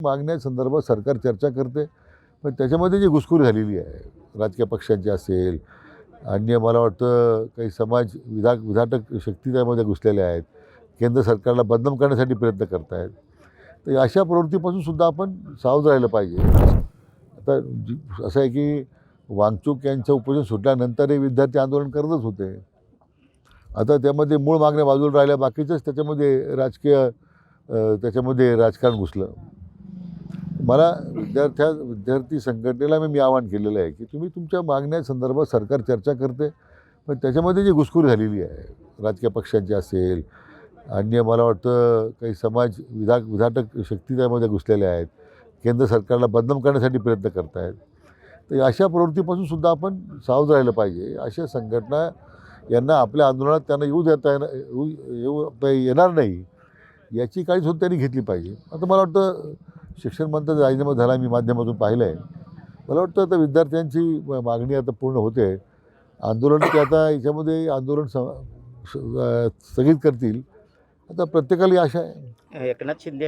मागण्यासंदर्भात सरकार चर्चा करते, पण त्याच्यामध्ये जी घुसखोरी झालेली आहे राजकीय पक्षांची असेल, अन्य मला वाटतं काही समाज विघातक शक्ती त्यामध्ये घुसलेल्या आहेत, केंद्र सरकारला बदनाम करण्यासाठी प्रयत्न करत आहेत. तर अशा प्रवृत्तीपासून सुद्धा आपण सावध राहिलं पाहिजे. आता असं आहे की वांगचूक यांचं उपोषण सुटल्यानंतर हे विद्यार्थी आंदोलन करतच होते. आता त्यामध्ये मूळ मागण्या बाजूला राहिल्या, बाकीचंच त्याच्यामध्ये त्याच्यामध्ये राजकारण घुसलं. मला विद्यार्थी संघटनेला मी आवाहन केलेलं आहे की तुम्ही तुमच्या मागण्यासंदर्भात सरकार चर्चा करते, पण त्याच्यामध्ये जी घुसखोरी झालेली आहे राजकीय पक्षांची असेल, अन्य मला वाटतं काही समाज विघातक शक्ती त्यामध्ये घुसलेल्या आहेत, केंद्र सरकारला बदनाम करण्यासाठी प्रयत्न करत आहेत. तर अशा प्रवृत्तीपासून सुद्धा आपण सावध राहिलं पाहिजे. अशा संघटना यांना आपल्या आंदोलनात त्यांना येणार नाही याची काळजी सुद्धा त्यांनी घेतली पाहिजे. आता मला वाटतं शिक्षण मंत्र्याचा राजीनामा झाला, मी माध्यमातून पाहिलं आहे. मला वाटतं आता विद्यार्थ्यांची मागणी आता पूर्ण होते. आंदोलन ते आता याच्यामध्ये आंदोलन स्थगित करतील. आता प्रत्येकाला आशा आहे. एकनाथ शिंदे